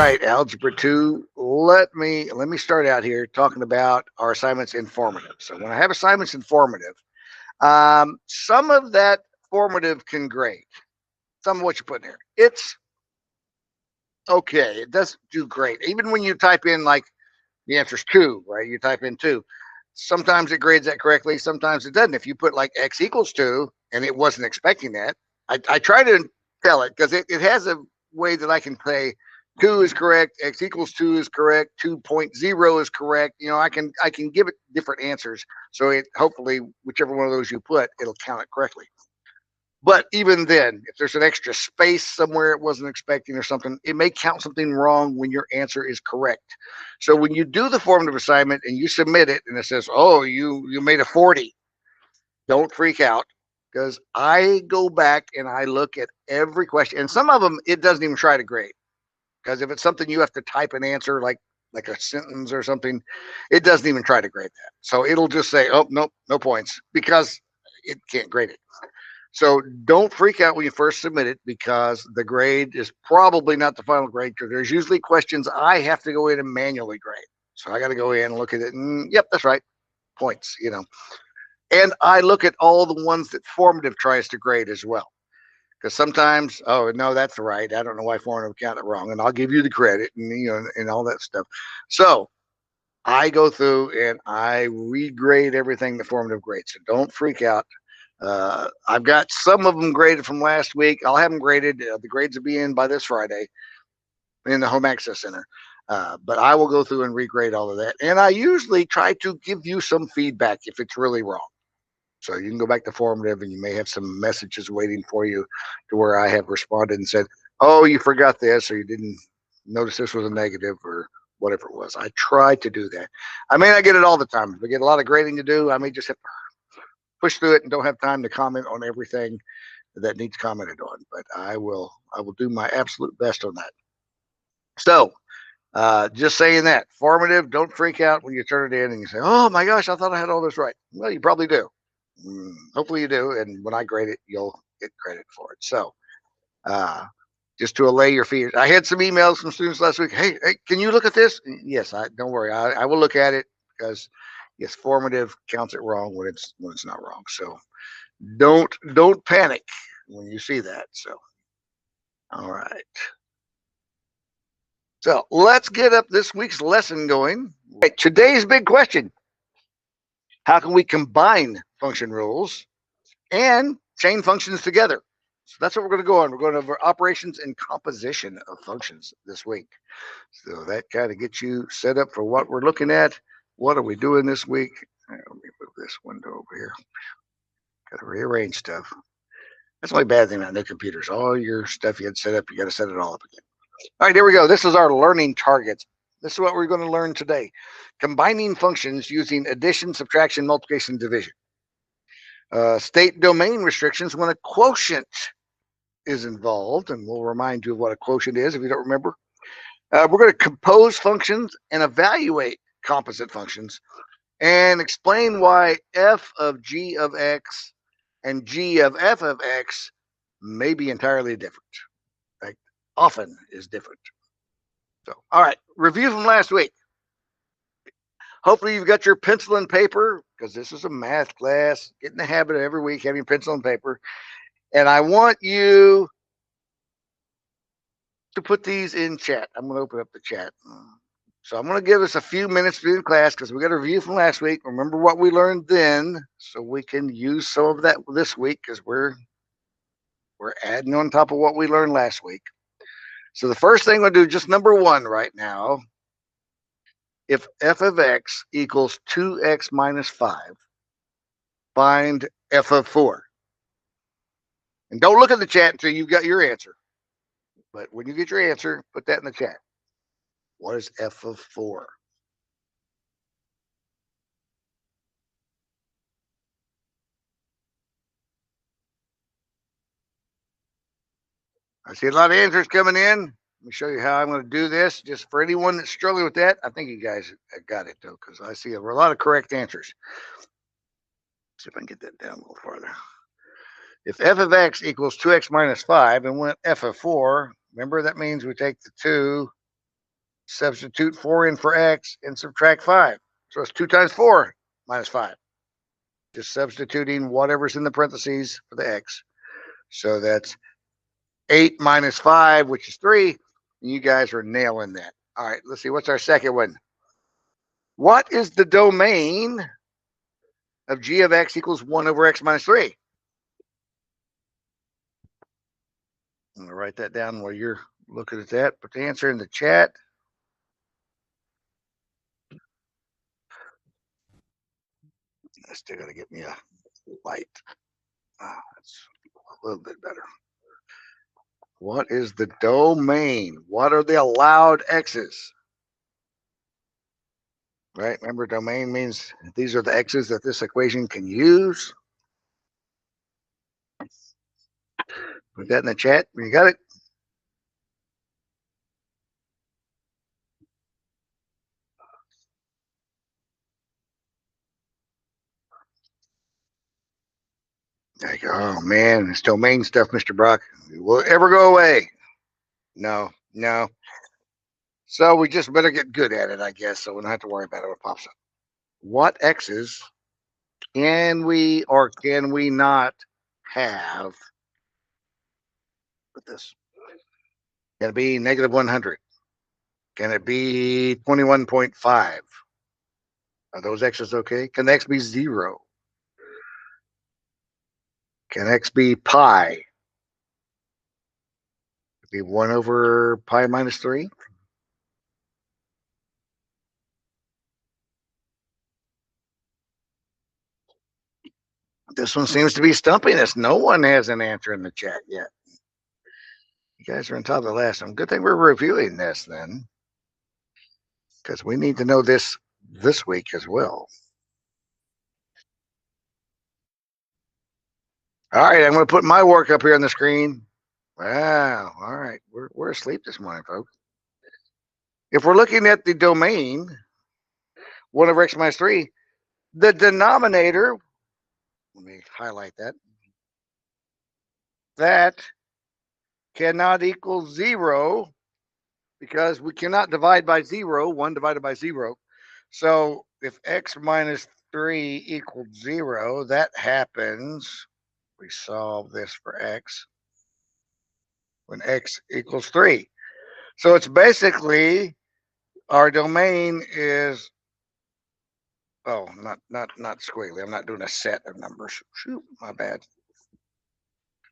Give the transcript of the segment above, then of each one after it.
right, Algebra 2. Let me start out here talking about our assignments in formative. So when I have assignments in formative, some of that formative can grade. Some of what you put in here. It's okay. It doesn't do great. Even when you type in like the answer's 2, right? You type in 2. Sometimes it grades that correctly. Sometimes it doesn't. If you put like x equals 2 and it wasn't expecting that, I try to tell it because it has a way that I can say 2 is correct, x equals 2 is correct, 2.0 is correct. I can give it different answers. So it hopefully whichever one of those you put, it'll count it correctly. But even then, if there's an extra space somewhere it wasn't expecting or something, it may count something wrong when your answer is correct. So when you do the formative assignment and you submit it and it says, "Oh, you made a 40," don't freak out because I go back and I look at every question, and some of them it doesn't even try to grade because if it's something you have to type an answer like a sentence or something, it doesn't even try to grade that. So it'll just say, "Oh, nope, no points," because it can't grade it. So don't freak out when you first submit it because the grade is probably not the final grade because there's usually questions I have to go in and manually grade. So I got to go in and look at it and yep, that's right, points. And I look at all the ones that formative tries to grade as well. Because sometimes, oh no, that's right. I don't know why formative counted it wrong, and I'll give you the credit and all that stuff. So I go through and I regrade everything the formative grades. So don't freak out. I've got some of them graded from last week. I'll have them graded. The grades will be in by this Friday in the Home Access Center. But I will go through and regrade all of that. And I usually try to give you some feedback if it's really wrong. So you can go back to formative and you may have some messages waiting for you to where I have responded and said, "Oh, you forgot this, or you didn't notice this was a negative, or whatever it was." I try to do that. I may not get it all the time. If I get a lot of grading to do, I may just have to push through it and don't have time to comment on everything that needs commented on. But I will do my absolute best on that. So just saying that formative, don't freak out when you turn it in and you say, "Oh my gosh, I thought I had all this right." Well, you probably do. Hopefully you do. And when I grade it, you'll get credit for it. So uh, just to allay your fears, I had some emails from students last week. Hey, can you look at this? Yes, I don't worry. I will look at it because yes, formative counts it wrong when it's not wrong. So don't panic when you see that. So all right. So let's get up this week's lesson going. Right, today's big question: how can we combine function rules and chain functions together? So that's what we're going to go on. We're going over operations and composition of functions this week. So that kind of gets you set up for what we're looking at. What are we doing this week? Let me move this window over here. Got to rearrange stuff. That's the only bad thing about new computers. All your stuff you had set up, you got to set it all up again. All right, here we go. This is our learning targets. This is what we're going to learn today. Combining functions using addition, subtraction, multiplication, division. State domain restrictions when a quotient is involved, and we'll remind you of what a quotient is if you don't remember. We're going to compose functions and evaluate composite functions and explain why f of g of x and g of f of x may be entirely different. Like often is different. So, all right, review from last week. Hopefully, you've got your pencil and paper because this is a math class. Get in the habit of every week having pencil and paper. And I want you to put these in chat. I'm going to open up the chat. So I'm going to give us a few minutes to do the class because we got a review from last week. Remember what we learned then, so we can use some of that this week because we're adding on top of what we learned last week. So the first thing we'll do, just number one right now, if f of x equals 2x minus 5, find f of 4. And don't look at the chat until you've got your answer. But when you get your answer, put that in the chat. What is f of 4? I see a lot of answers coming in. Let me show you how I'm going to do this. Just for anyone that's struggling with that, I think you guys got it, though, because I see a lot of correct answers. Let's see if I can get that down a little farther. If f of x equals 2x minus 5 and we want f of 4, remember that means we take the 2 Substitute 4 in for x and subtract 5. So it's 2 times 4 minus 5. Just substituting whatever's in the parentheses for the x. So that's 8 minus 5, which is 3. And you guys are nailing that. All right, let's see. What's our second one? What is the domain of g of x equals 1 over x minus 3? I'm going to write that down while you're looking at that. Put the answer in the chat. I still got to get me a light. That's a little bit better. What is the domain? What are the allowed x's? Right? Remember, domain means these are the x's that this equation can use. Put that in the chat. You got it? Like, oh man, this domain stuff, Mr. Brock, will it ever go away? No, no. So we just better get good at it, I guess, so we don't have to worry about it when it pops up. What x's can we or can we not have with this? Can it be negative 100? Can it be 21.5? Are those x's okay? Can x be 0? Can x be pi? Be 1 over pi minus 3? This one seems to be stumping us. No one has an answer in the chat yet. You guys are on top of the last one. Good thing we're reviewing this then, because we need to know this week as well. All right, I'm going to put my work up here on the screen. Wow. All right, we're asleep this morning, folks. If we're looking at the domain, 1 over x minus 3, the denominator, let me highlight that, that cannot equal 0 because we cannot divide by 0, 1 divided by 0. So if x minus 3 equals 0, that happens, we solve this for x, when x equals 3. So it's basically our domain is, oh, not squiggly. I'm not doing a set of numbers. Shoot, my bad.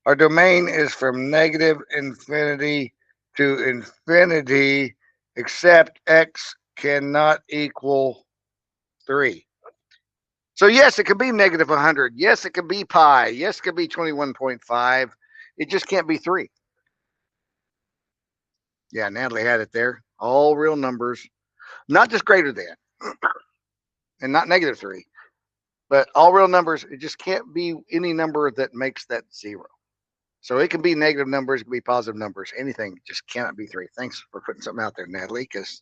Our domain is from negative infinity to infinity, except x cannot equal 3. So yes, it could be negative 100. Yes, it could be pi. Yes, it could be 21.5. It just can't be 3. Yeah, Natalie had it there. All real numbers, not just greater than, and not negative 3, but all real numbers. It just can't be any number that makes that 0. So it can be negative numbers, it can be positive numbers. Anything just cannot be 3. Thanks for putting something out there, Natalie, because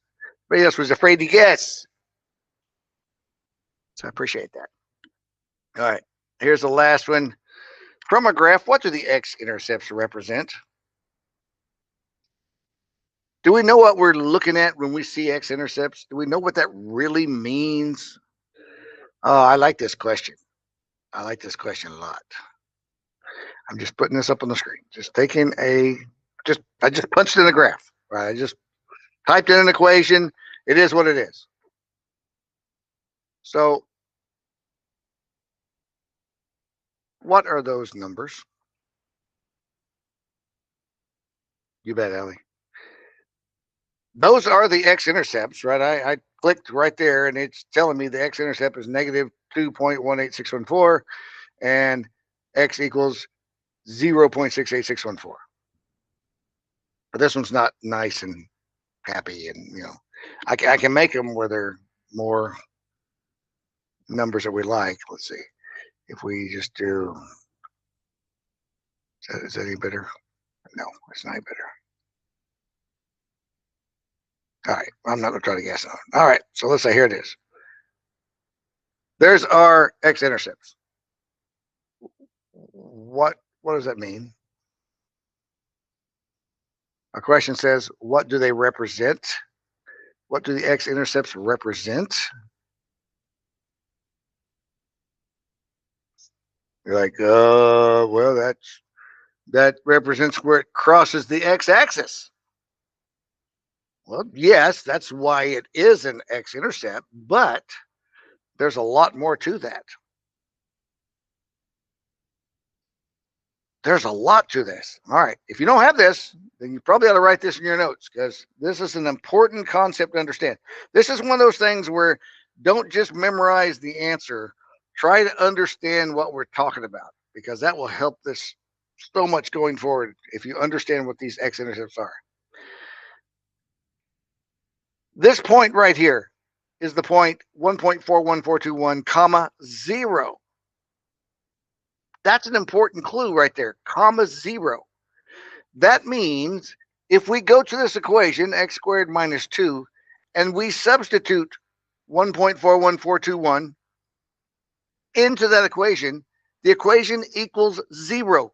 everybody else was afraid to guess. So I appreciate that. All right, here's the last one. From a graph, what do the x-intercepts represent? Do we know what we're looking at when we see x-intercepts? Do we know what that really means? Oh, I like this question. I like this question a lot. I'm just putting this up on the screen. Just taking I just punched in a graph, right? I just typed in an equation. It is what it is. So what are those numbers? You bet, Ellie. Those are the x-intercepts, right? I clicked right there, and it's telling me the x-intercept is negative 2.18614, and x equals 0.68614. But this one's not nice and happy, and I can make them where they're more numbers that we like. Let's see if we just do. Is that any better? No, it's not any better. All right, I'm not going to try to guess on it. All right, so let's say here it is. There's our x-intercepts. What does that mean? Our question says, what do they represent? What do the x-intercepts represent? You're like, well, that represents where it crosses the x-axis. Well, yes, that's why it is an x-intercept, but there's a lot more to that. There's a lot to this. All right. If you don't have this, then you probably ought to write this in your notes because this is an important concept to understand. This is one of those things where don't just memorize the answer, try to understand what we're talking about because that will help this so much going forward if you understand what these x-intercepts are. This point right here is the point 1.41421, comma 0. That's an important clue right there, comma 0. That means if we go to this equation, x squared minus 2, and we substitute 1.41421 into that equation, the equation equals 0.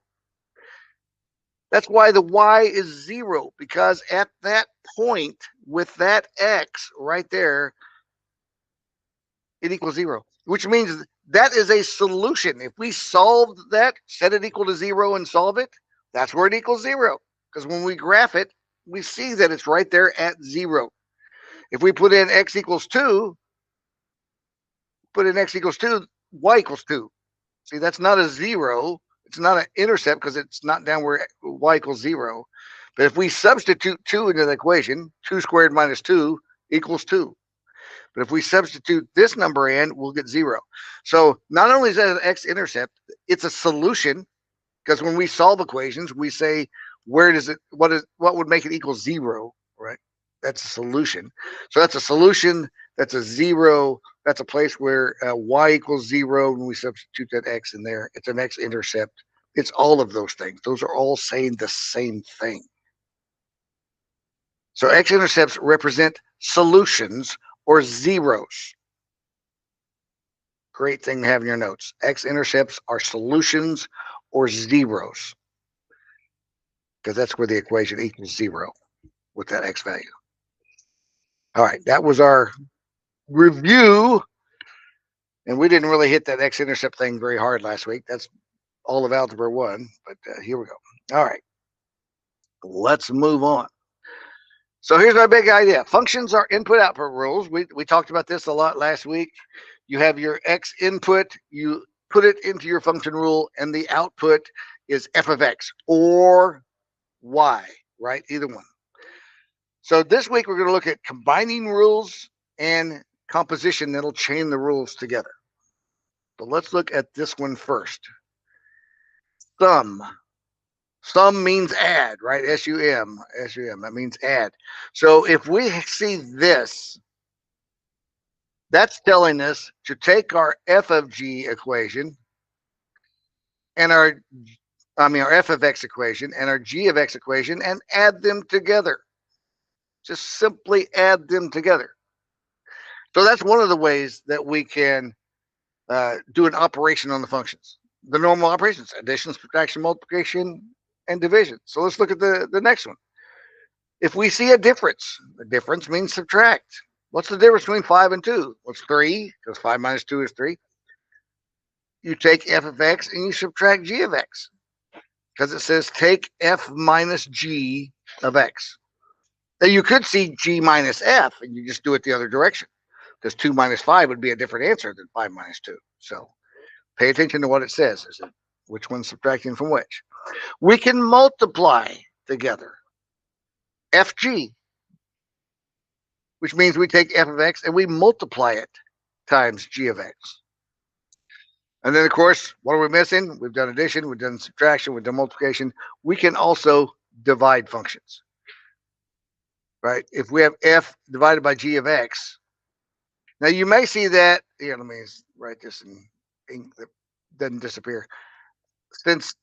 That's why the y is 0, because at that point with that x right there, it equals 0, which means that is a solution. If we solved that, set it equal to 0 and solve it, that's where it equals 0. Because when we graph it, we see that it's right there at 0. If we put in x equals 2, y equals 2. See, that's not a 0. It's not an intercept because it's not down where y equals 0. But if we substitute 2 into the equation, 2 squared minus 2 equals 2. But if we substitute this number in, we'll get 0. So not only is that an x-intercept, it's a solution because when we solve equations, we say, where does it, what would make it equal 0, right? That's a solution. So that's a solution. That's a 0. That's a place where y equals 0. When we substitute that x in there, it's an x-intercept. It's all of those things. Those are all saying the same thing. So x-intercepts represent solutions or zeros. Great thing to have in your notes. X-intercepts are solutions or zeros because that's where the equation equals 0 with that x value. All right, that was our review. And we didn't really hit that x-intercept thing very hard last week. That's all of Algebra 1, but here we go. All right, let's move on. So here's my big idea. Functions are input-output rules. We talked about this a lot last week. You have your x input, you put it into your function rule, and the output is f of x or y, right? Either one. So this week we're going to look at combining rules and composition that'll chain the rules together. But let's look at this one first. Sum. Sum means add, right? S-U-M. S-U-M. That means add. So if we see this, that's telling us to take our f of g equation and our f of x equation and our g of x equation and add them together. Just simply add them together. So that's one of the ways that we can do an operation on the functions. The normal operations, addition, subtraction, multiplication, and division. So let's look at the next one. If we see a difference, the difference means subtract. What's the difference between 5 and 2? Well, it's 3, because 5 minus 2 is 3. You take f of x and you subtract g of x, because it says take f minus g of x. Now you could see g minus f, and you just do it the other direction, because 2 minus 5 would be a different answer than 5 minus 2. So pay attention to what it says. Is it which one's subtracting from which? We can multiply together. Fg, which means we take f of x and we multiply it times g of x. And then, of course, what are we missing? We've done addition, we've done subtraction, we've done multiplication. We can also divide functions, right? If we have f divided by g of x, now you may see that, here, let me write this in ink that doesn't disappear. Since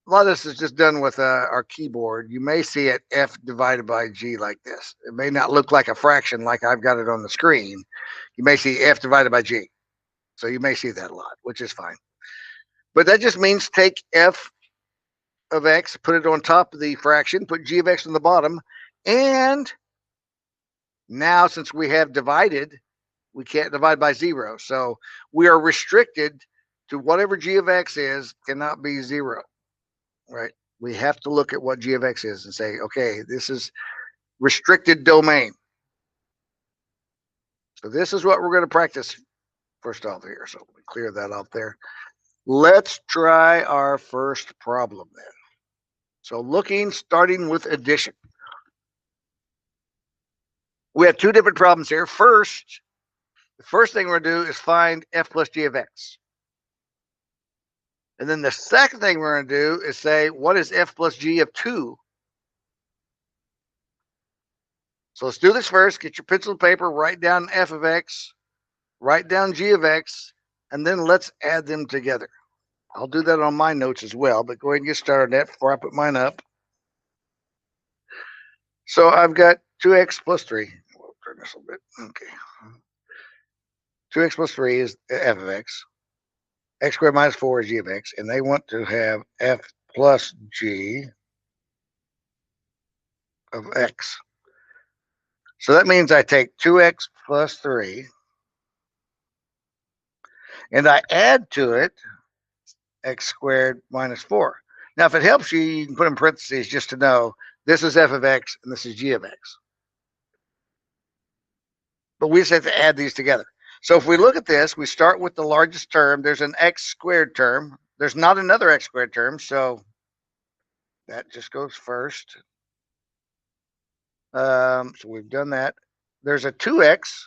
a lot of this is just done with our keyboard, you may see it f divided by g like this. It may not look like a fraction like I've got it on the screen. You may see f divided by g. So you may see that a lot, which is fine. But that just means take f of x, put it on top of the fraction, put g of x on the bottom, and Now, since we have divided, we can't divide by 0. So we are restricted to whatever g of x is cannot be 0, right? We have to look at what g of x is and say, okay, this is restricted domain. So this is what we're going to practice first off here. So we clear that off there. Let's try our first problem then. So starting with addition. We have two different problems here. The first thing we're going to do is find f plus g of x. And then the second thing we're going to do is say, what is f plus g of 2? So let's do this first. Get your pencil and paper, write down f of x, write down g of x, and then let's add them together. I'll do that on my notes as well, but go ahead and get started on that before I put mine up. So I've got 2x plus 3. We'll turn this a little bit. Okay. 2x plus 3 is f of x. X squared minus 4 is g of x. And they want to have f plus g of x. So that means I take 2x plus 3 and I add to it x squared minus 4. Now, if it helps you, you can put in parentheses just to know this is f of x and this is g of x. But we just have to add these together. So if we look at this, we start with the largest term. There's an x squared term. There's not another x squared term, so that just goes first. So we've done that. There's a 2x.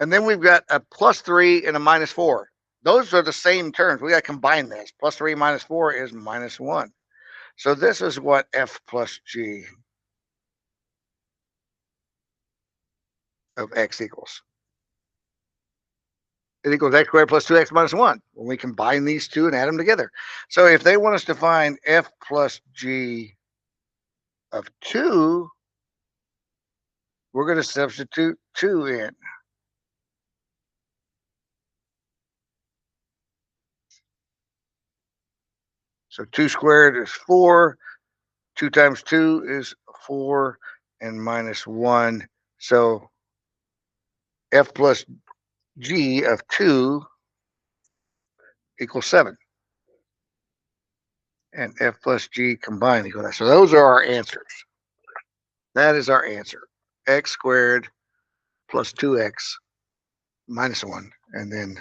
And then we've got a plus 3 and a minus 4. Those are the same terms. We got to combine this. Plus 3 minus 4 is minus 1. So this is what f plus g of x equals. It equals x squared plus 2x minus 1 when we combine these two and add them together. So if they want us to find f plus g of 2, we're going to substitute 2 in. So 2 squared is 4. 2 times 2 is 4 and minus 1. So f plus g of 2 equals 7. And f plus g combined equals that. So those are our answers. That is our answer. X squared plus 2x minus 1. And then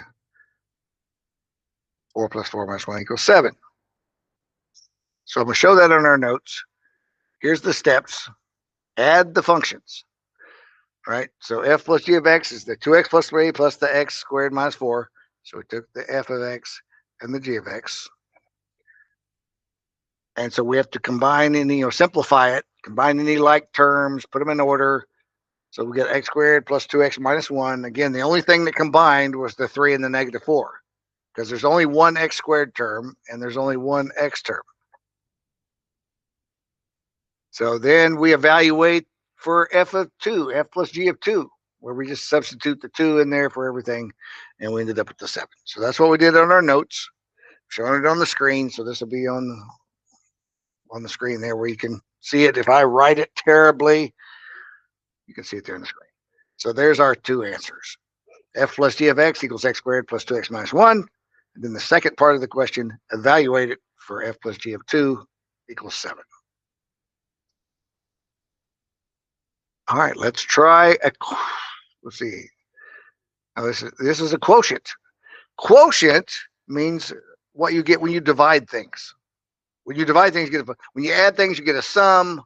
4 plus 4 minus 1 equals 7. So I'm going to show that on our notes. Here's the steps. Add the functions. Right? So f plus g of x is the 2x plus 3 plus the x squared minus 4. So we took the f of x and the g of x. And so we have to combine any, simplify it, combine any like terms, put them in order. So we get x squared plus 2x minus 1. Again, the only thing that combined was the 3 and the negative 4, because there's only one x squared term and there's only one x term. So then we evaluate for f of 2, f plus g of 2, where we just substitute the 2 in there for everything, and we ended up with the 7. So that's what we did on our notes, showing it on the screen. So this will be on the screen there where you can see it. If I write it terribly, you can see it there on the screen. So there's our two answers. F plus g of x equals x squared plus 2x minus 1. And then the second part of the question, evaluate it for f plus g of 2 equals 7. All right, let's try let's see. Now this is a quotient. Quotient means what you get when you divide things. When you divide things, when you add things, you get a sum.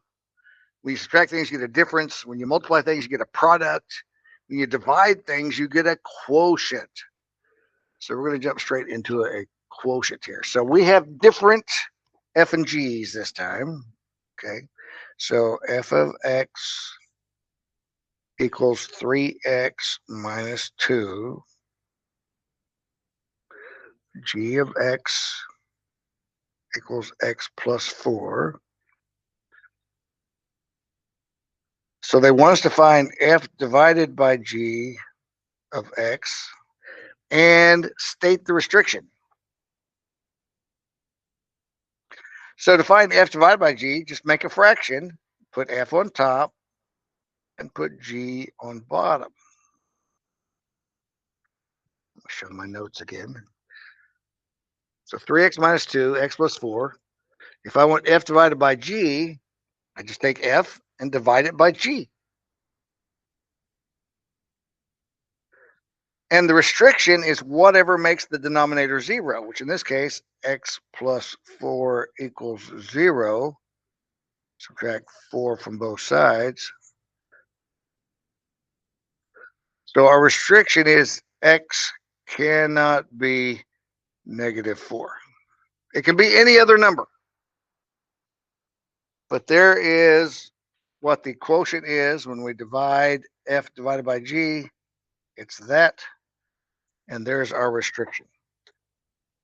When you subtract things, you get a difference. When you multiply things, you get a product. When you divide things, you get a quotient. So we're going to jump straight into a quotient here. So we have different f and g's this time. Okay. So f of x equals 3x minus 2. G of x equals x plus 4. So they want us to find f divided by g of x and state the restriction. So to find f divided by g, just make a fraction, put F on top and put G on bottom. I'll show my notes again. So 3x minus 2, x plus 4. If I want F divided by G, I just take F and divide it by G. And the restriction is whatever makes the denominator 0, which in this case, x plus 4 equals 0. Subtract 4 from both sides. So our restriction is x cannot be negative 4. It can be any other number. But there is what the quotient is when we divide F divided by G. It's that. And there's our restriction.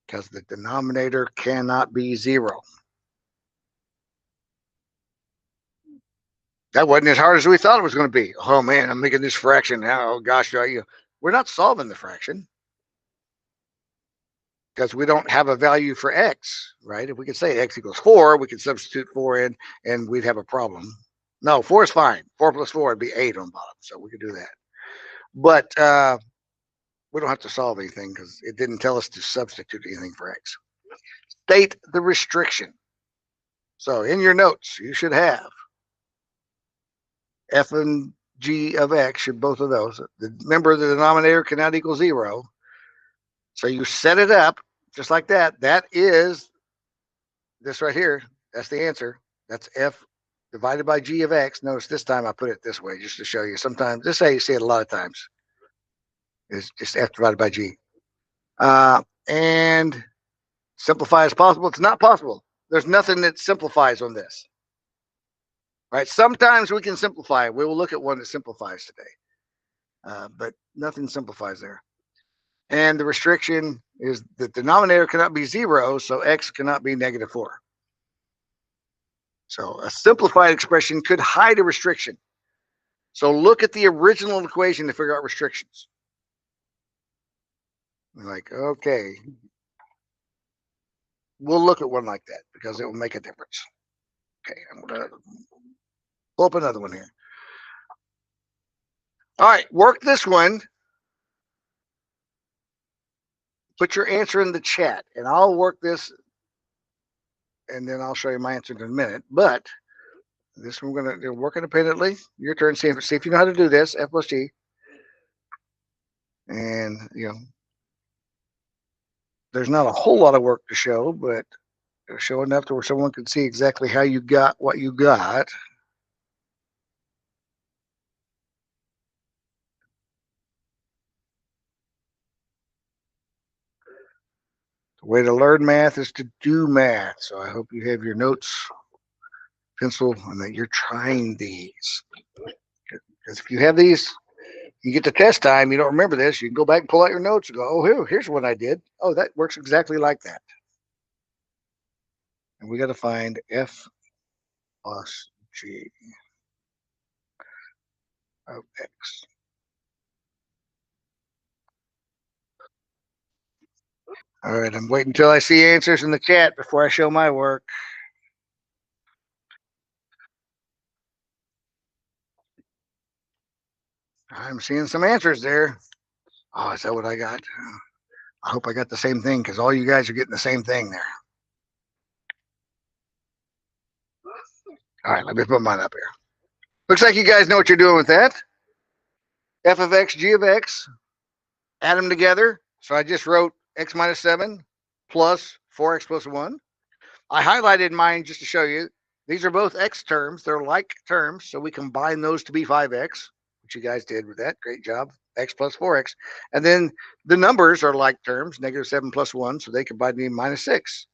Because the denominator cannot be 0. That wasn't as hard as we thought it was going to be. Oh man, I'm making this fraction now. Oh gosh, we're not solving the fraction because we don't have a value for x, right? If we could say x equals 4, we could substitute 4 in and we'd have a problem. No, 4 is fine. 4 plus 4 would be 8 on bottom, so we could do that. But we don't have to solve anything because it didn't tell us to substitute anything for x. State the restriction. So in your notes, you should have f and g of x, should both of those. Remember, the denominator cannot equal 0. So you set it up just like that. That is this right here. That's the answer. That's f divided by g of x. Notice this time I put it this way just to show you. Sometimes, this is how you see it a lot of times. It's just f divided by g. And simplify as possible. It's not possible. There's nothing that simplifies on this. Right? Sometimes we can simplify. We will look at one that simplifies today. But nothing simplifies there. And the restriction is the denominator cannot be 0, so x cannot be negative 4. So a simplified expression could hide a restriction. So look at the original equation to figure out restrictions. We're like, okay, we'll look at one like that because it will make a difference. Okay, I'm going to pull up another one here. All right, work this one. Put your answer in the chat, and I'll work this, and then I'll show you my answer in a minute. But this one we're going to work independently. Your turn. See if you know how to do this. F plus G. And, there's not a whole lot of work to show, but show enough to where someone can see exactly how you got what you got. The way to learn math is to do math. So I hope you have your notes, pencil, and that you're trying these. Because if you have these, you get to test time, you don't remember this, you can go back and pull out your notes and go, oh, here's what I did. Oh, that works exactly like that. And we got to find f plus g of x. All right, I'm waiting until I see answers in the chat before I show my work. I'm seeing some answers there. Oh, is that what I got? I hope I got the same thing because all you guys are getting the same thing there. All right, let me put mine up here. Looks like you guys know what you're doing with that. F of x, g of x, add them together. So I just wrote x minus 7 plus 4x plus 1. I highlighted mine just to show you. These are both x terms. They're like terms, so we combine those to be 5x, which you guys did with that. Great job. X plus 4x. And then the numbers are like terms, negative 7 plus 1, so they combine to be minus 6.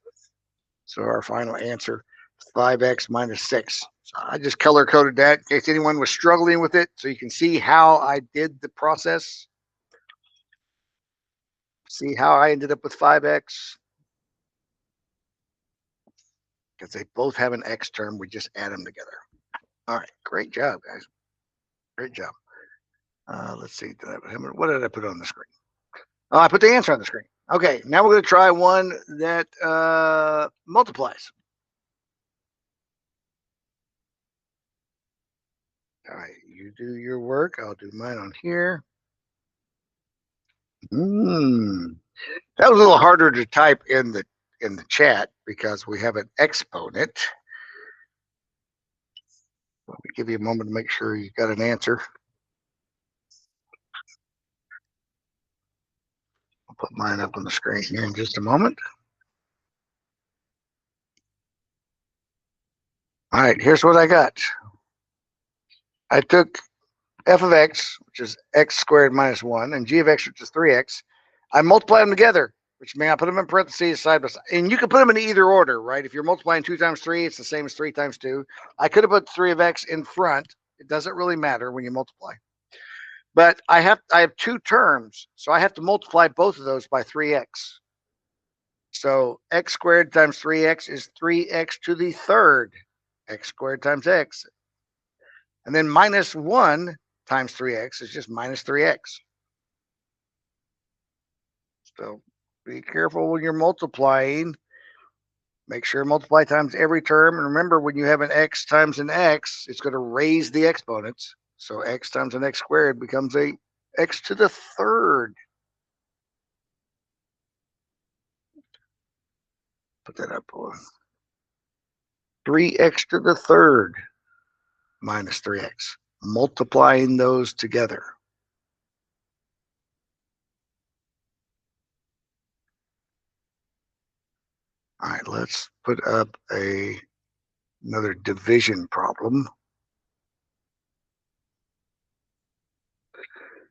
So our final answer is 5x minus 6. So I just color coded that in case anyone was struggling with it, so you can see how I did the process. See how I ended up with 5x. Because they both have an x term. We just add them together. All right. Great job, guys. Great job. Let's see. What did I put on the screen? Oh, I put the answer on the screen. Okay. Now we're going to try one that multiplies. All right, you do your work. I'll do mine on here. That was a little harder to type in the chat because we have an exponent. Let me give you a moment to make sure you got an answer. I'll put mine up on the screen here in just a moment. All right, here's what I got. I took f of x, which is x squared minus 1, and g of x, which is 3x. I multiply them together, which means I put them in parentheses side by side. And you can put them in either order, right? If you're multiplying 2 times 3, it's the same as 3 times 2. I could have put 3 of x in front. It doesn't really matter when you multiply. But I have two terms, so I have to multiply both of those by 3x. So x squared times 3x is 3x to the third. X squared times x. And then minus 1 times 3x is just minus 3x. So be careful when you're multiplying. Make sure multiply times every term. And remember, when you have an x times an x, it's going to raise the exponents. So x times an x squared becomes a x to the third. Put that up. 3x to the third minus 3x. Multiplying those together. All right, let's put up another division problem.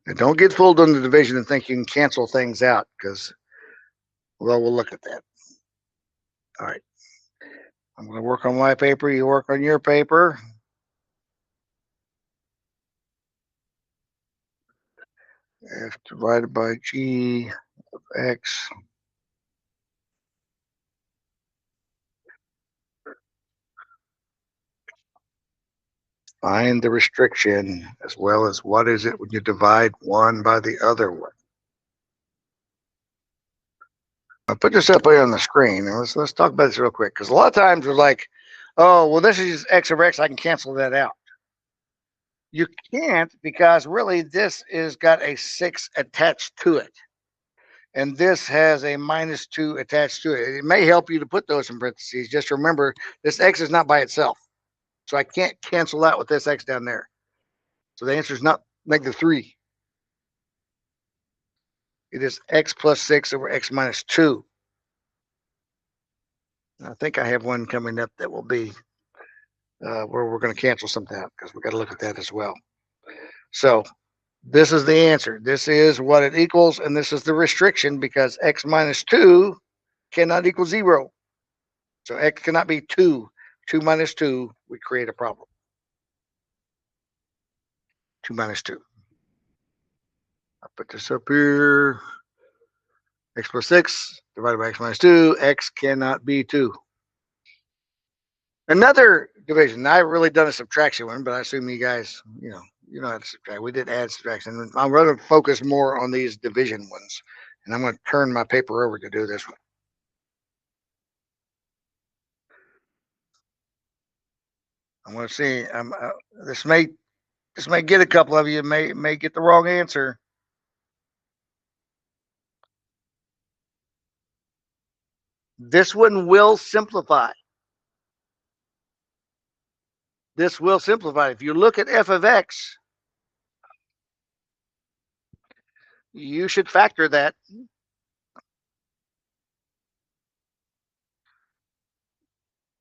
And don't get fooled on the division and think you can cancel things out, because, well, we'll look at that. All right. I'm going to work on my paper. You work on your paper. F divided by g of x. Find the restriction, as well as what is it when you divide one by the other one. I'll put this up here on the screen. And let's talk about this real quick, because a lot of times we're like, oh, well, this is x over x. I can cancel that out. You can't, because really this is got a 6 attached to it. And this has a minus 2 attached to it. It may help you to put those in parentheses. Just remember, this x is not by itself. So I can't cancel out with this x down there. So the answer is not -3. It is x plus 6 over x minus 2. I think I have one coming up that will be where we're going to cancel something out, because we've got to look at that as well. So this is the answer. This is what it equals, and this is the restriction, because x minus 2 cannot equal 0. So x cannot be 2. 2 minus 2 would create a problem. 2 minus 2. I'll put this up here. X plus 6 divided by x minus 2. X cannot be 2. Another division. I've really done a subtraction one, but I assume you guys, you know how to subtract. We did add subtraction. I'm going to focus more on these division ones, and I'm going to turn my paper over to do this one. I'm going to see. This may get a couple of you. May get the wrong answer. This one will simplify. This will simplify. If you look at f of x, you should factor that.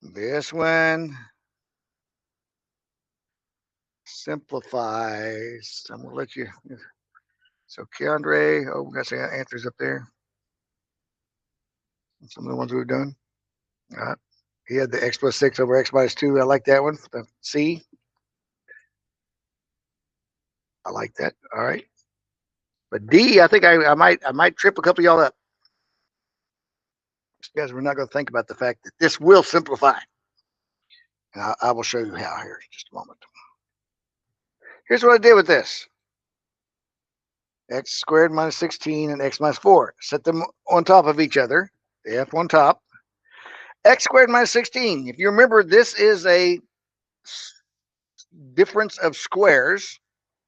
This one simplifies. I'm going to let you. So Keandre, oh, we got some answers up there. Some of the ones we've done. All right. He had the x plus 6 over x minus 2. I like that one. The C. I like that. All right. But D, I think I might trip a couple of y'all up. Because we're not going to think about the fact that this will simplify. And I will show you how here in just a moment. Here's what I did with this. X squared minus 16 and x minus 4. Set them on top of each other. They have one top. X squared minus 16. If you remember, this is a difference of squares.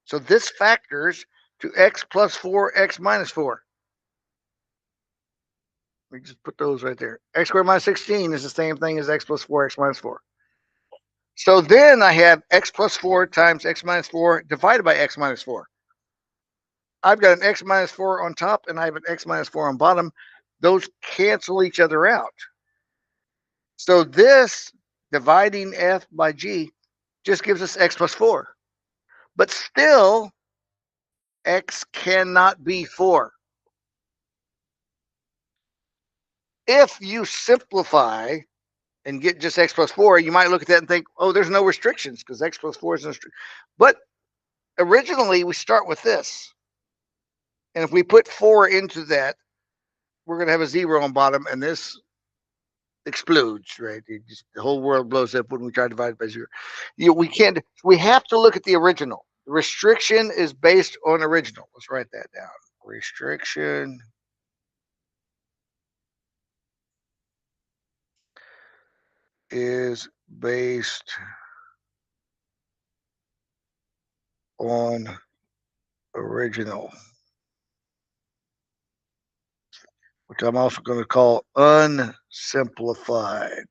So this factors to x plus 4, x minus 4. We just put those right there. X squared minus 16 is the same thing as x plus 4, x minus 4. So then I have x plus 4 times x minus 4 divided by x minus 4. I've got an x minus 4 on top and I have an x minus 4 on bottom. Those cancel each other out. So this dividing f by g just gives us x plus 4. But still, x cannot be 4. If you simplify and get just x plus 4, you might look at that and think, oh, there's no restrictions because x plus 4 is no restriction. But originally, we start with this. And if we put 4 into that, we're going to have a 0 on bottom, and this explodes, right? The whole world blows up when we try to divide it by 0. We can't. We have to look at the original. The restriction is based on original. Let's write that down. Restriction is based on original, which I'm also going to call unsimplified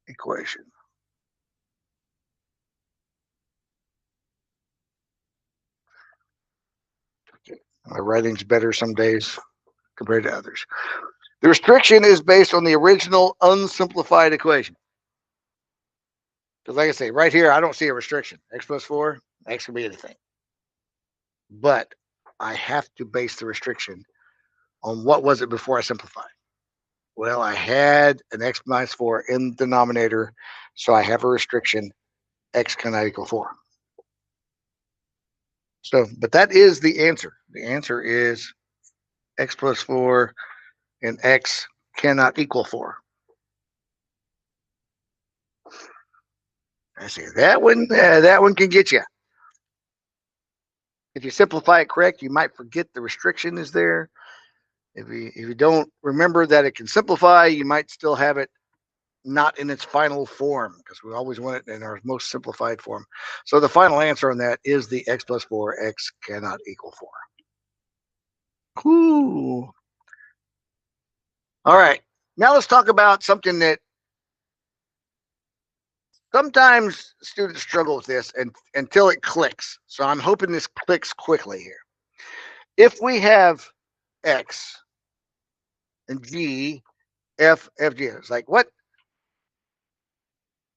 equation. Okay. My writing's better some days compared to others. The restriction is based on the original unsimplified equation. Because like I say, right here, I don't see a restriction. X plus 4, x can be anything. But I have to base the restriction on what was it before I simplified. Well, I had an x minus 4 in the denominator, so I have a restriction, x cannot equal 4. So, but that is the answer. The answer is x plus 4 and x cannot equal 4. I see that one. That one can get you. If you simplify it correct, you might forget the restriction is there. If you don't remember that it can simplify, you might still have it not in its final form because we always want it in our most simplified form. So the final answer on that is the x plus 4, x cannot equal 4. Ooh. All right. Now let's talk about something that sometimes students struggle with this until it clicks. So I'm hoping this clicks quickly here. If we have x and g, f, g, it's like what?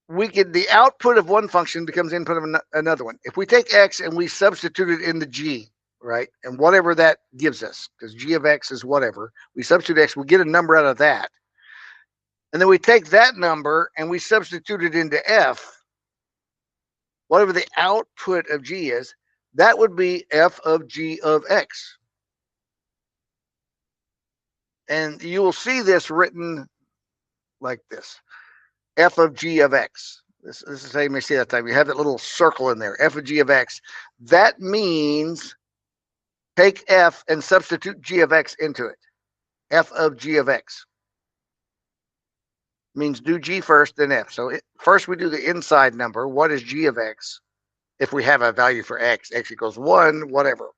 We can, the output of one function becomes input of another one. If we take x and we substitute it in the g, right, and whatever that gives us, because g of x is whatever, we substitute x, we get a number out of that. And then we take that number and we substitute it into f, whatever the output of g is, that would be f of g of x. And you will see this written like this, f of g of x. This is how you may see that time. You have that little circle in there, f of g of x. That means take f and substitute g of x into it. F of g of x means do g first, then f. So first we do the inside number. What is g of x? If we have a value for x, x equals 1, whatever.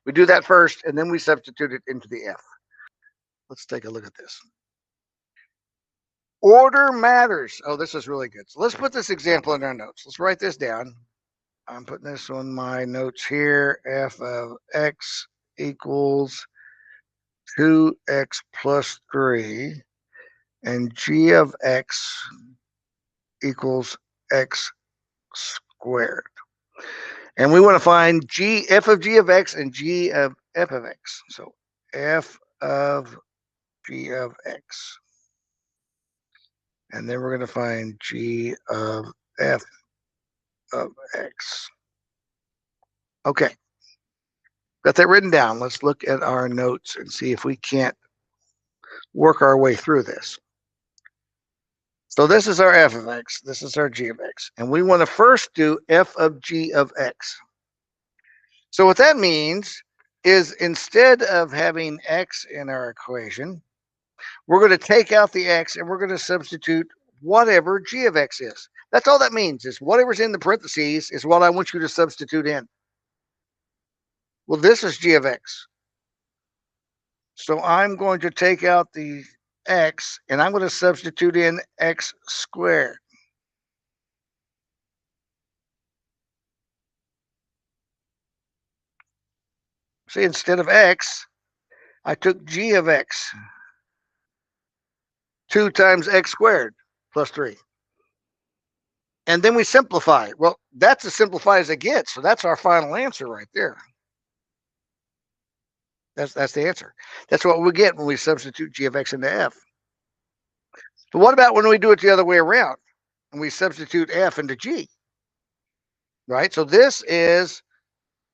We do that first, and then we substitute it into the f. Let's take a look at this. Order matters. Oh, this is really good. So let's put this example in our notes. Let's write this down. I'm putting this on my notes here. F of x equals 2x plus 3, and g of x equals x squared. And we want to find f of g of x and g of f of x. So f of g of x. And then we're going to find g of f of x. Okay. Got that written down. Let's look at our notes and see if we can't work our way through this. So this is our f of x. This is our g of x. And we want to first do f of g of x. So what that means is instead of having x in our equation, we're going to take out the x and we're going to substitute whatever g of x is. That's all that means, is whatever's in the parentheses is what I want you to substitute in. Well, this is g of x. So I'm going to take out the x, and I'm going to substitute in x squared. See, instead of x, I took g of x, 2 times x squared plus 3. And then we simplify. Well, that's as simplified as it gets. So that's our final answer right there. That's the answer. That's what we get when we substitute g of x into f. But what about when we do it the other way around and we substitute f into g? Right? So this is,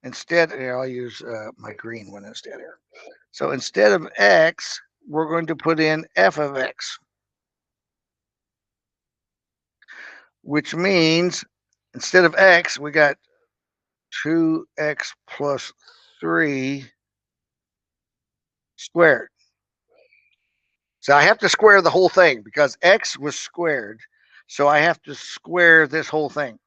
instead, I'll use my green one instead here. So instead of x, we're going to put in f of x, which means instead of x, we got 2x plus 3 squared. So I have to square the whole thing because x was squared. So I have to square this whole thing.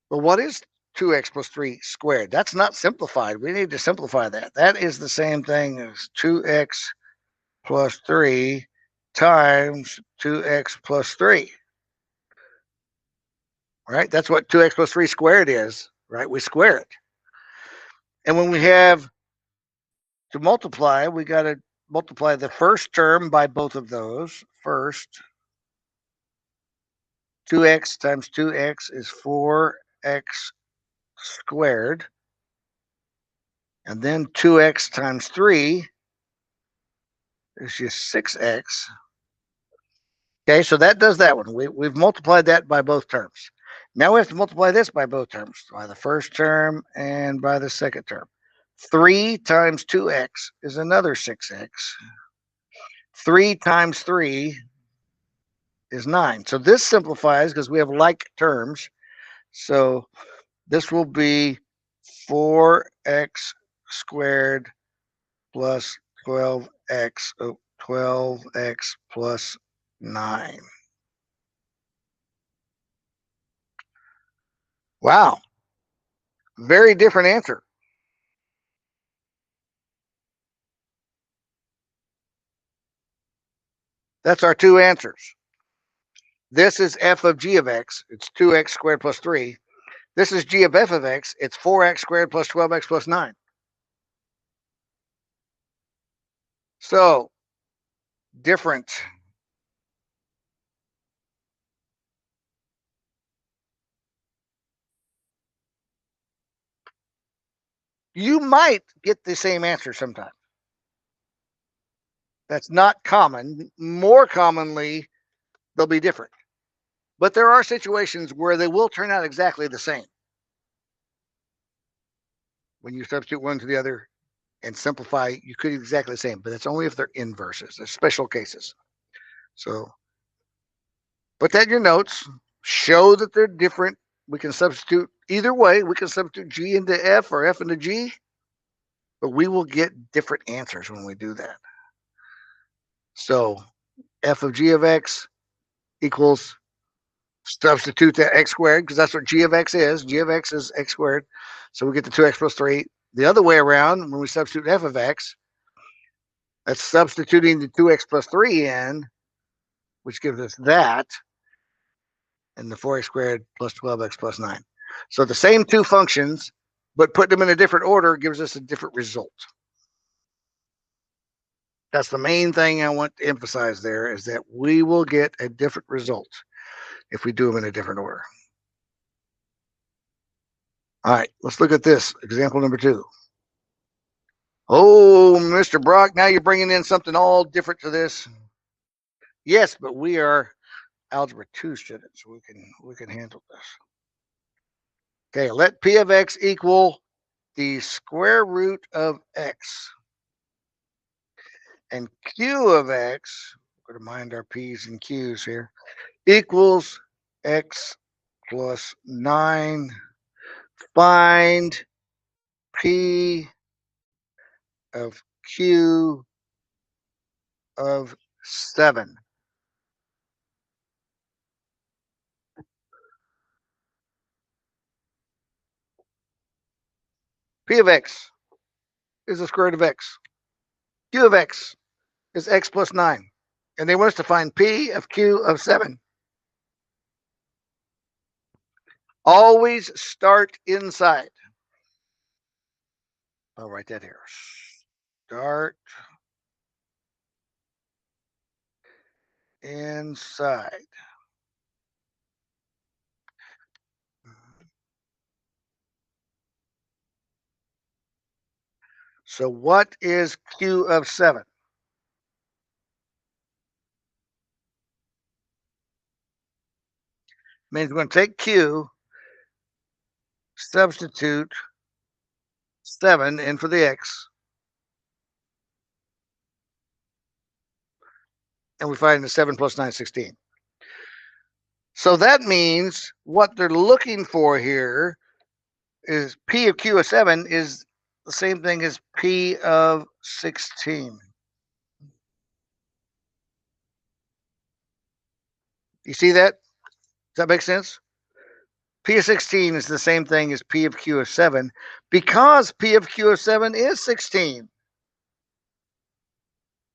Well, what is 2x plus 3 squared? That's not simplified. We need to simplify that. That is the same thing as 2x plus 3 times 2x plus 3. Right? That's what 2x plus 3 squared is. Right? We square it. And when we have to multiply, we got to multiply the first term by both of those. First, 2x times 2x is 4x squared. And then 2x times 3 is just 6x. Okay, so that does that one. We've multiplied that by both terms. Now we have to multiply this by both terms, by the first term and by the second term. 3 times 2x is another 6x. 3 times 3 is 9. So this simplifies because we have like terms. So this will be 4x squared plus 12x, 12x plus 9. Wow. Very different answer. That's our two answers. This is f of g of x. It's 2x squared plus 3. This is g of f of x. It's 4x squared plus 12x plus 9. So, different. You might get the same answer sometimes. That's not common. More commonly, they'll be different. But there are situations where they will turn out exactly the same when you substitute one to the other and simplify. You could exactly the same, but that's only if they're inverses. There's special cases. So put that in your notes. Show that they're different. We can substitute either way. We can substitute g into f or f into g, but we will get different answers when we do that. So f of g of x equals, substitute that x squared because that's what g of x is. G of x is x squared. So we get the 2x plus 3. The other way around, when we substitute f of x, that's substituting the 2x plus 3 in, which gives us that, and the 4x squared plus 12x plus 9. So the same two functions, but put them in a different order gives us a different result. That's the main thing I want to emphasize there, is that we will get a different result if we do them in a different order. All right, let's look at this. Example number 2. Oh, Mr. Brock, now you're bringing in something all different to this. Yes, but we are Algebra II students. We can handle this. Okay, let P of x equal the square root of x. And Q of x, we're going to mind our P's and Q's here, equals x plus 9. Find P of Q of 7. P of x is the square root of x. Q of x is x plus 9. And they want us to find P of Q of 7. Always start inside. I'll write that here. Start inside. So what is Q of 7? Means we're going to take Q, substitute 7 in for the x, and we find the 7 plus 9, 16. So that means what they're looking for here is P of Q of 7 is the same thing as P of 16. You see that? Does that make sense? P of 16 is the same thing as P of Q of 7 because P of Q of 7 is 16.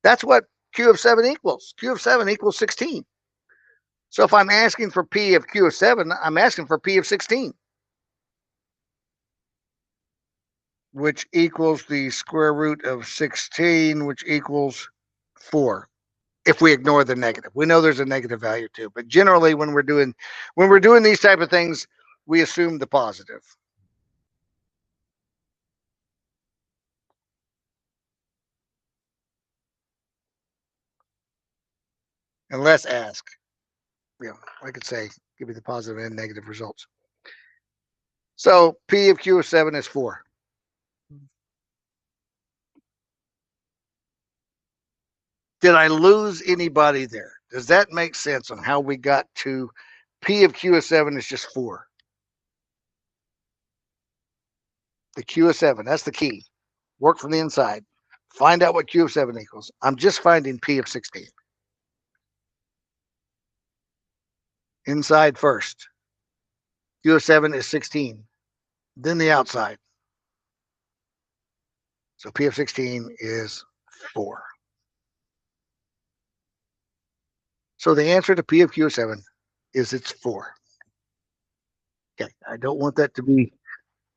That's what Q of 7 equals. Q of 7 equals 16. So if I'm asking for P of Q of 7, I'm asking for P of 16, which equals the square root of 16, which equals 4. If we ignore the negative, we know there's a negative value too, but generally when we're doing these type of things, we assume the positive. Unless ask, I could say give me the positive and negative results. So P of Q of 7 is 4. Did I lose anybody there? Does that make sense on how we got to P of Q of 7 is just 4? The Q of 7, that's the key. Work from the inside. Find out what Q of 7 equals. I'm just finding P of 16. Inside first. Q of 7 is 16. Then the outside. So P of 16 is 4. So the answer to P of Q of 7 is it's 4. Okay, I don't want that to be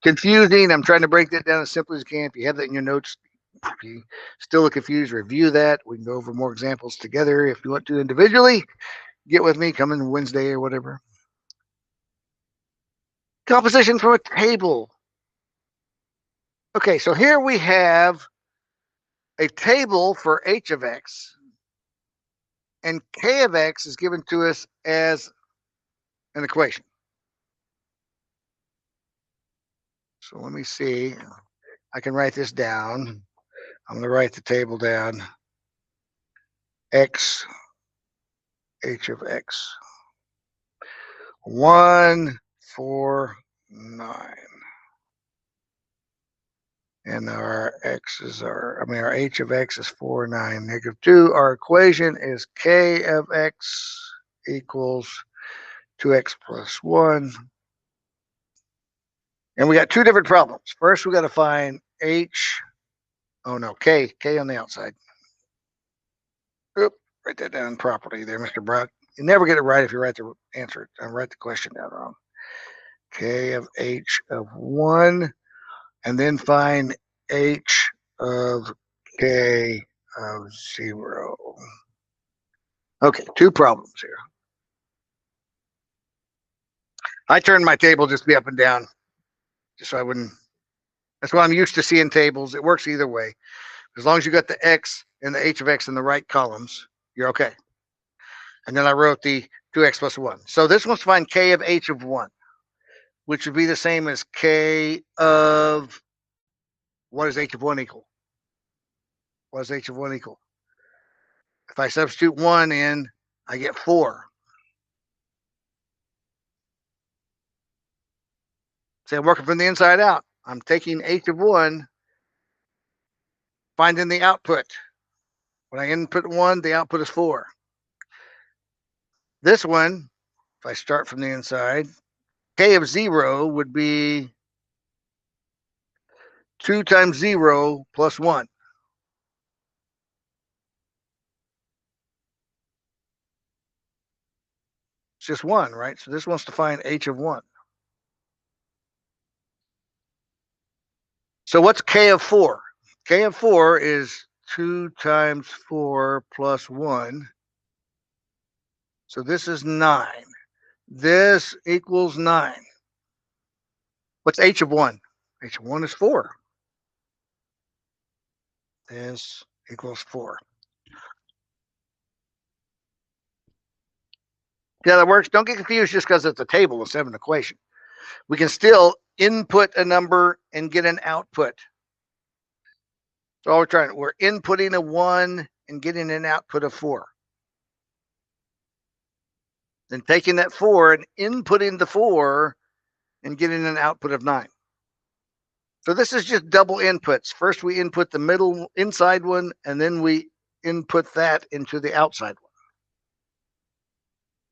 confusing. I'm trying to break that down as simply as I can. If you have that in your notes, if you still are confused, review that. We can go over more examples together. If you want to individually, get with me, come in Wednesday or whatever. Composition from a table. Okay, so here we have a table for h of x, and k of x is given to us as an equation. So let me see. I can write this down. I'm going to write the table down. X, h of x. 1, 4, 9. And our our h of x is 4, 9, negative 2. Our equation is k of x equals 2x plus 1. And we got two different problems. First, we got to find h. Oh, no, k on the outside. Oop, write that down properly there, Mr. Brock. You never get it right if you write the answer and write the question down wrong. K of h of 1. And then find h of k of 0. Okay, two problems here. I turned my table just to be up and down, just so I wouldn't. That's what I'm used to seeing tables. It works either way. As long as you got the x and the h of x in the right columns, you're okay. And then I wrote the 2x plus 1. So this one's find k of h of 1, which would be the same as k of, what is h of 1 equal? What is h of 1 equal? If I substitute 1 in, I get 4. So I'm working from the inside out. I'm taking h of 1, finding the output. When I input 1, the output is 4. This one, if I start from the inside, k of 0 would be 2 times 0 plus 1. It's just 1, right? So this wants to find h of 1. So what's k of 4? K of 4 is 2 times 4 plus 1. So this is 9. This equals 9. What's h of 1? H of 1 is 4. This equals 4. Yeah, that works. Don't get confused just because it's a table instead of an equation. We can still input a number and get an output. So all we're inputting a 1 and getting an output of 4. Then taking that 4 and inputting the 4 and getting an output of 9. So this is just double inputs. First we input the middle inside one, and then we input that into the outside one.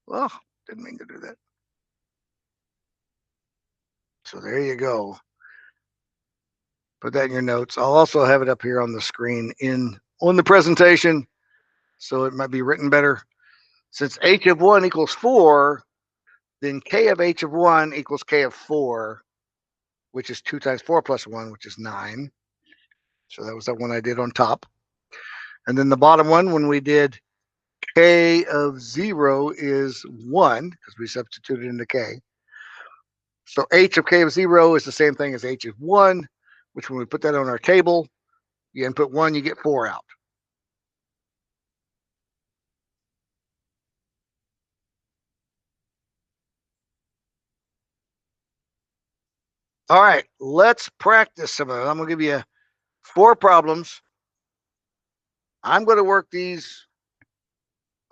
Well, didn't mean to do that. So there you go. Put that in your notes. I'll also have it up here on the screen on the presentation, so it might be written better. Since h of 1 equals 4, then k of h of 1 equals k of 4, which is 2 times 4 plus 1, which is 9. So that was that one I did on top. And then the bottom one, when we did k of 0 is 1, because we substituted into k. So h of k of 0 is the same thing as h of 1, which when we put that on our table, you input 1, you get 4 out. All right, let's practice some of it. I'm going to give you 4 problems. I'm going to work these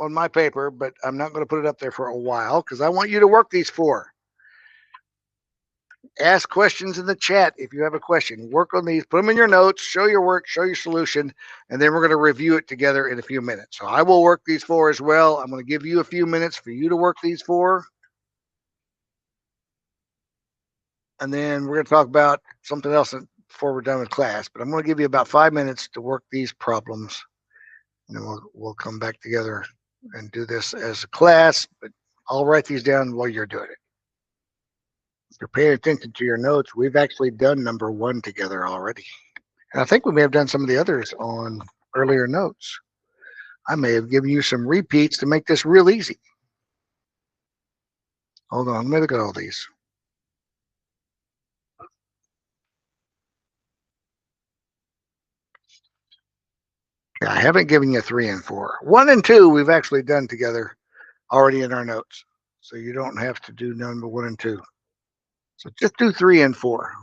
on my paper, but I'm not going to put it up there for a while because I want you to work these 4. Ask questions in the chat if you have a question. Work on these, put them in your notes, show your work, show your solution, and then we're going to review it together in a few minutes. So I will work these 4 as well. I'm going to give you a few minutes for you to work these 4. And then we're going to talk about something else before we're done with class. But I'm going to give you about 5 minutes to work these problems. And then we'll come back together and do this as a class. But I'll write these down while you're doing it. If you're paying attention to your notes, we've actually done number 1 together already. And I think we may have done some of the others on earlier notes. I may have given you some repeats to make this real easy. Hold on, let me look at all these. Yeah, I haven't given you 3 and 4. 1 and 2 we've actually done together already in our notes. So you don't have to do number 1 and 2. So just do 3 and 4.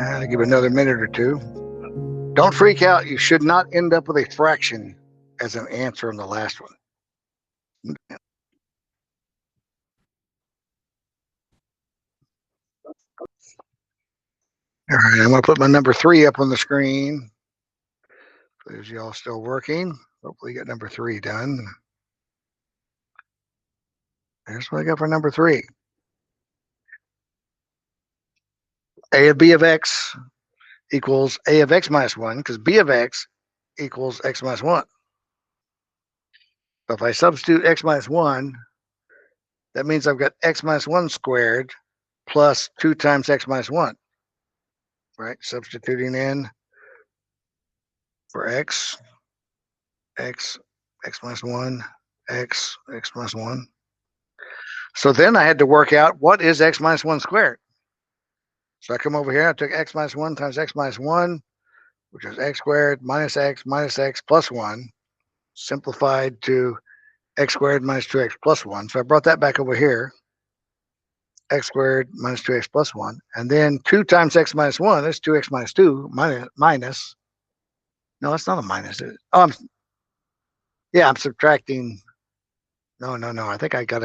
I'll give another minute or 2. Don't freak out. You should not end up with a fraction as an answer on the last one. All right, I'm going to put my number 3 up on the screen. There's y'all still working. Hopefully you got number 3 done. There's what I got for number 3. A of b of x equals a of x minus 1, because b of x equals x minus 1. So if I substitute x minus 1, that means I've got x minus 1 squared plus 2 times x minus 1. Right? Substituting in for x minus 1, x minus 1. So then I had to work out what is x minus 1 squared. So I come over here, I took x minus 1 times x minus 1, which is x squared minus x plus 1, simplified to x squared minus 2x plus 1. So I brought that back over here. x squared minus 2x plus 1. And then 2 times x minus 1 is 2x minus 2 minus. No, it's not a minus. Oh, I'm subtracting. No. I think I got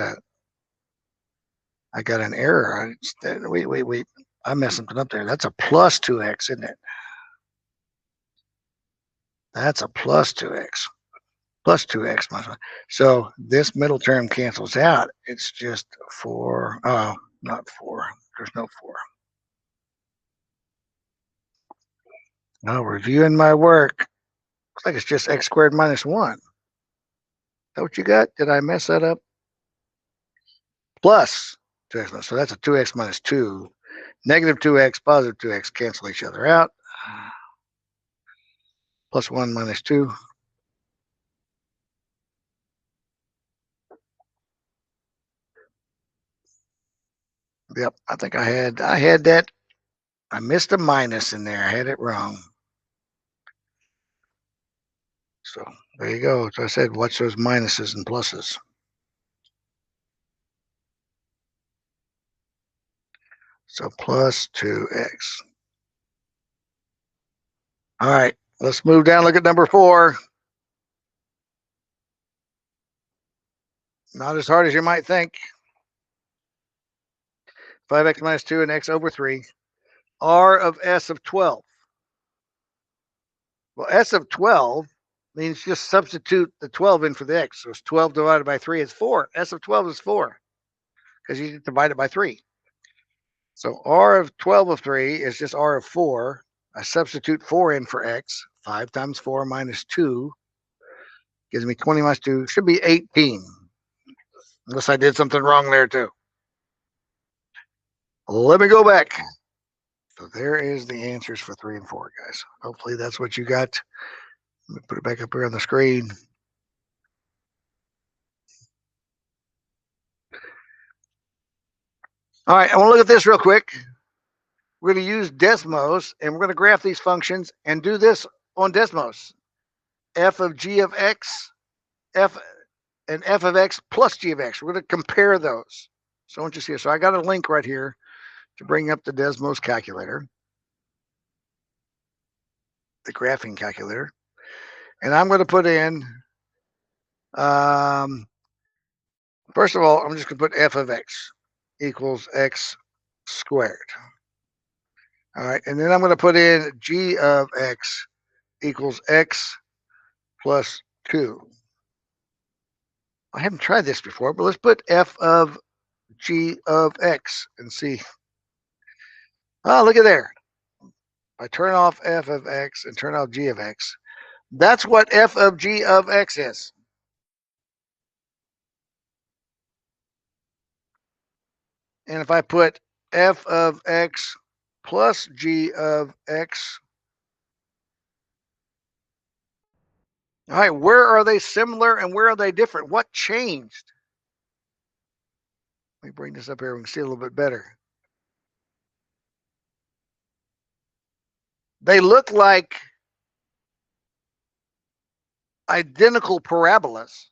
an error. Wait. I messed something up there. That's a plus 2x, isn't it? That's a plus 2x. Plus 2x minus 1. So this middle term cancels out. It's just 4. Oh, not 4. There's no 4. No, reviewing my work. Looks like it's just x squared minus 1. Is that what you got? Did I mess that up? Plus 2x. So that's a 2x minus 2. Negative 2x, positive 2x cancel each other out. Plus 1 minus 2. Yep, I think I had that. I missed a minus in there. I had it wrong. So there you go. So I said, watch those minuses and pluses. So plus 2x. All right, let's move down. Look at number 4. Not as hard as you might think. 5x minus 2 and x over 3. R of s of 12. Well, s of 12 means just substitute the 12 in for the x. So it's 12 divided by 3 is 4. S of 12 is 4 because you divide it by 3. So r of 12 of 3 is just r of 4. I substitute 4 in for x. 5 times 4 minus 2 gives me 20 minus 2. Should be 18. Unless I did something wrong there too. Let me go back. So there is the answers for 3 and 4, guys. Hopefully that's what you got. Let me put it back up here on the screen. All right, I want to look at this real quick. We're going to use Desmos, and we're going to graph these functions and do this on Desmos. F of g of x, f of x plus g of x. We're going to compare those. So I want you to see it. So I got a link right here to bring up the Desmos calculator, the graphing calculator. And I'm going to put in, first of all, I'm just going to put f of x equals x squared. All right, and then I'm going to put in g of x equals x plus 2. I haven't tried this before, but let's put f of g of x and see. Oh, look at there. I turn off f of x and turn off g of x. That's what f of g of x is. And if I put f of x plus g of x, all right, where are they similar and where are they different? What changed? Let me bring this up here. We can see a little bit better. They look like identical parabolas.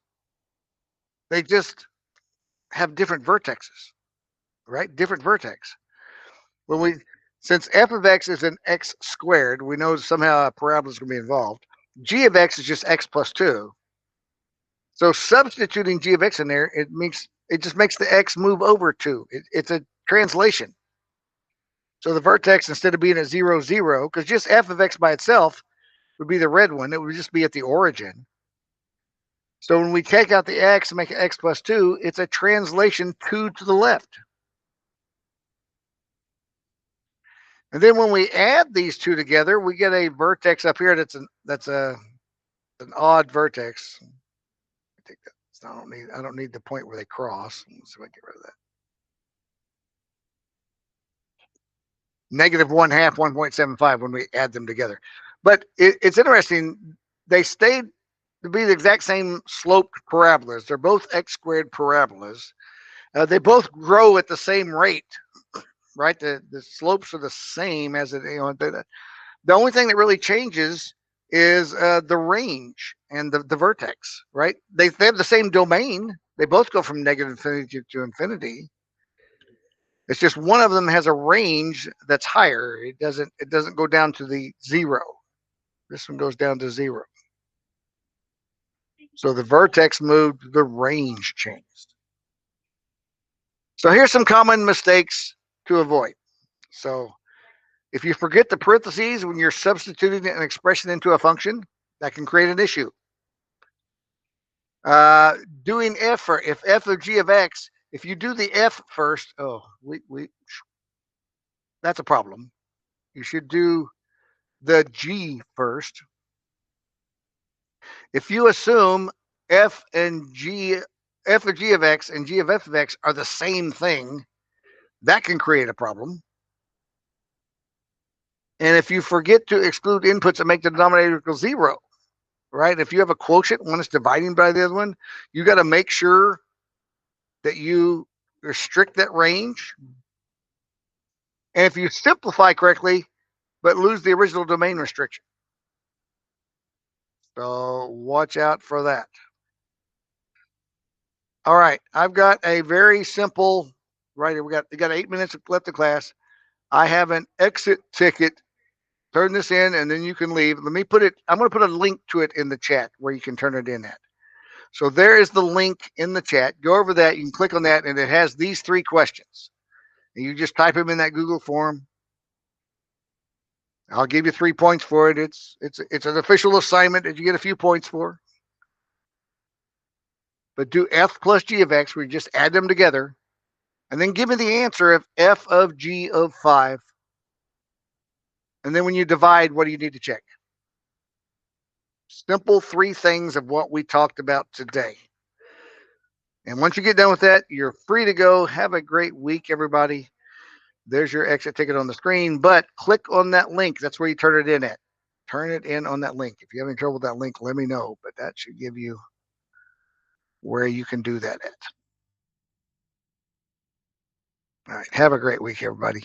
They just have different vertexes, right? Different vertex. Since f of x is an x squared, we know somehow a parabola is going to be involved. G of x is just x plus 2. So substituting g of x in there, it just makes the x move over 2. It's a translation. So the vertex, instead of being at 0, 0, because just f of x by itself would be the red one. It would just be at the origin. So when we take out the x and make it x plus 2, it's a translation 2 to the left. And then when we add these two together, we get a vertex up here that's an odd vertex. I don't need the point where they cross. Let's see if I get rid of that. Negative 1/2, 1.75 when we add them together. But it's interesting. They stayed to be the exact same sloped parabolas. They're both x squared parabolas. They both grow at the same rate, right? The slopes are the same as it. The only thing that really changes is the range and the vertex, right? They have the same domain. They both go from negative infinity to infinity. It's just one of them has a range that's higher. It doesn't go down to the 0. This one goes down to 0. So the vertex moved, the range changed. So here's some common mistakes to avoid. So if you forget the parentheses when you're substituting an expression into a function, that can create an issue. Doing f, or if f of g of x, if you do the f first, that's a problem. You should do the g first. If you assume f and g, f of g of x and g of f of x are the same thing, that can create a problem. And if you forget to exclude inputs and make the denominator equal 0, right? If you have a quotient, one is dividing by the other one, you got to make sure that you restrict that range. And if you simplify correctly, but lose the original domain restriction. So watch out for that. All right, I've got a very simple, right here, we got 8 minutes left of class. I have an exit ticket. Turn this in and then you can leave. Let me put it, I'm going to put a link to it in the chat where you can turn it in at. So there is the link in the chat. Go over that, you can click on that, and it has these 3 questions. And you just type them in that Google form. I'll give you 3 points for it. It's an official assignment that you get a few points for. But do f plus g of x, where you just add them together, and then give me the answer of f of g of 5. And then when you divide, what do you need to check? Simple 3 things of what we talked about today. And once you get done with that, you're free to go. Have a great week, everybody. There's your exit ticket on the screen, but click on that link. That's where you turn it in at. Turn it in on that link. If you have any trouble with that link, let me know, but that should give you where you can do that at. All right. Have a great week, everybody.